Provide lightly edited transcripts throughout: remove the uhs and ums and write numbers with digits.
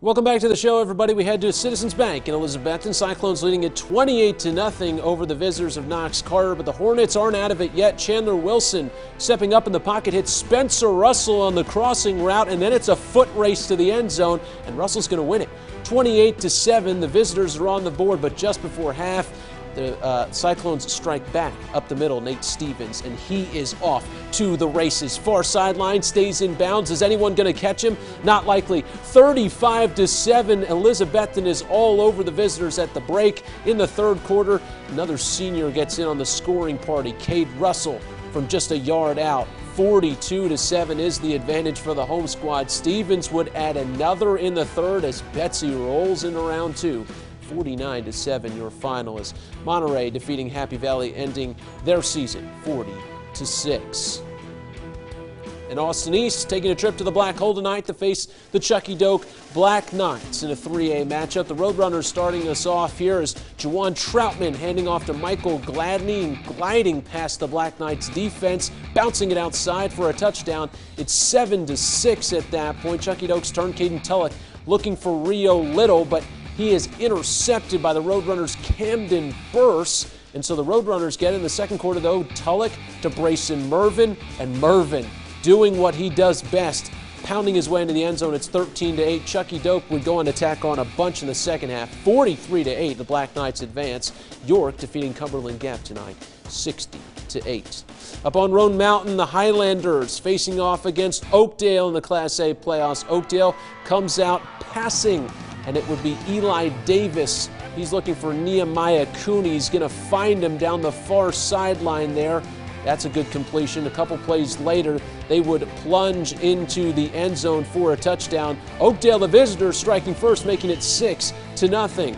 Welcome back to the show, everybody. We head to Citizens Bank in Elizabethton. Cyclones leading at 28-0 over the visitors of Knox Carter, but the Hornets aren't out of it yet. Chandler Wilson stepping up in the pocket hits Spencer Russell on the crossing route, and then it's a foot race to the end zone, and Russell's going to win it. 28-7. The visitors are on the board, but just before half, the Cyclones strike back up the middle. Nate Stevens, and he is off to the races. Far sideline, stays in bounds. Is anyone going to catch him? Not likely. 35-7. Elizabethton is all over the visitors at the break. In the third quarter, another senior gets in on the scoring party. Cade Russell from just a yard out. 42-7 is the advantage for the home squad. Stevens would add another in the third as Betsy rolls into round two. 49-7 your final as Monterey defeating Happy Valley, ending their season 40-6. And Austin East taking a trip to the Black Hole tonight to face the Chuckey-Doak Black Knights in a 3A matchup. The Roadrunners starting us off here is Juwan Troutman handing off to Michael Gladney and gliding past the Black Knights defense, bouncing it outside for a touchdown. It's 7-6 at that point. Chuckey-Doak's turn. Caden Tullock looking for Rio Little, but he is intercepted by the Roadrunners' Camden Burse. And so the Roadrunners get in the second quarter, though. Tullock to Brayson Mervin, and Mervin doing what he does best, pounding his way into the end zone. It's 13-8. Chuckey-Doak would go on attack on a bunch in the second half. 43-8, the Black Knights advance. York defeating Cumberland Gap tonight, 60-8. Up on Roan Mountain, the Highlanders facing off against Oakdale in the Class A playoffs. Oakdale comes out passing, and it would be Eli Davis. He's looking for Nehemiah Cooney. He's going to find him down the far sideline there. That's a good completion. A couple plays later, they would plunge into the end zone for a touchdown. Oakdale, the visitors, striking first, making it 6-0.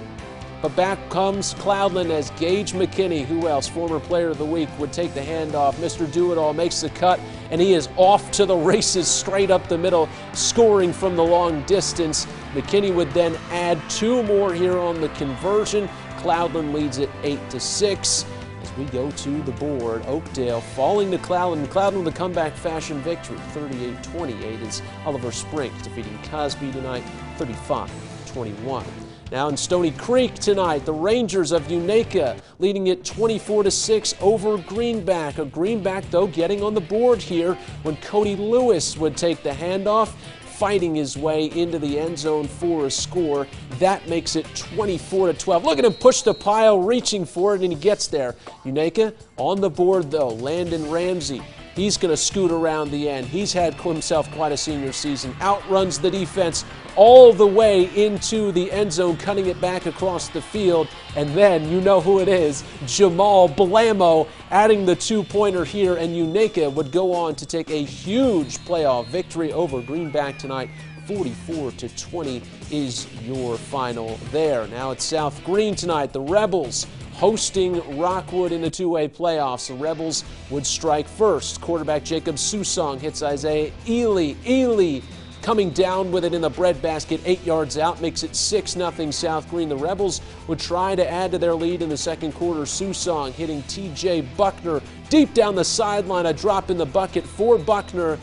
But back comes Cloudland as Gage McKinney, who else, former player of the week, would take the handoff. Mr. Do-It-All makes the cut, and he is off to the races straight up the middle, scoring from the long distance. McKinney would then add two more here on the conversion. Cloudland leads it 8-6. As we go to the board, Oakdale falling to Cloudland. Cloudland with a comeback fashion victory, 38-28, as Oliver Sprink defeating Cosby tonight, 35-21. Now in Stony Creek tonight, the Rangers of Unaka leading it 24-6 over Greenback. A Greenback, though, getting on the board here when Cody Lewis would take the handoff, fighting his way into the end zone for a score. That makes it 24-12. Look at him push the pile, reaching for it, and he gets there. Unaka on the board, though. Landon Ramsey. He's going to scoot around the end. He's had himself quite a senior season. Outruns the defense all the way into the end zone, cutting it back across the field. And then, you know who it is, Jamal Blamo adding the two-pointer here, and Unaka would go on to take a huge playoff victory over Greenback tonight. 44-20 is your final there. Now it's South Greene tonight. The Rebels hosting Rockwood in the 2A playoffs. The Rebels would strike first. Quarterback Jacob Susong hits Isaiah Ely. Ely coming down with it in the breadbasket, 8 yards out, makes it 6-0 South Greene. The Rebels would try to add to their lead in the second quarter. Susong hitting TJ Buckner deep down the sideline, a drop in the bucket for Buckner.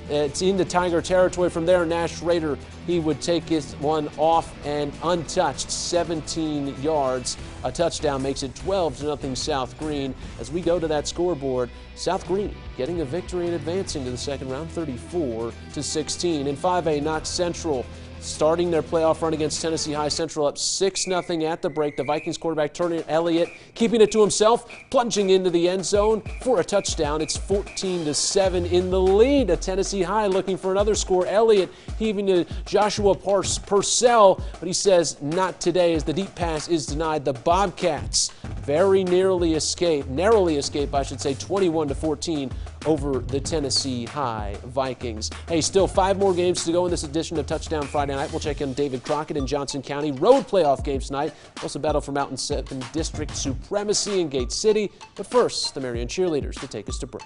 It's into Tiger territory from there. Nash Rader, he would take his one off and untouched, 17 yards. A touchdown makes it 12-0 South Greene. As we go to that scoreboard, South Greene getting a victory and advancing to the second round, 34-16. In 5A, Knox Central starting their playoff run against Tennessee High Central, up 6-0 at the break. The Vikings quarterback Turner Elliott keeping it to himself, plunging into the end zone for a touchdown. It's 14-7 in the lead. A Tennessee High looking for another score. Elliott heaving to Joshua Purcell, but he says not today as the deep pass is denied. The Bobcats very narrowly escape, I should say, 21-14 over the Tennessee High Vikings. Hey, still 5 more games to go in this edition of Touchdown Friday Night. We'll check in David Crockett in Johnson County. Road playoff games tonight. Also battle for Mountain 7 District supremacy in Gate City. But first, the Marion cheerleaders to take us to break.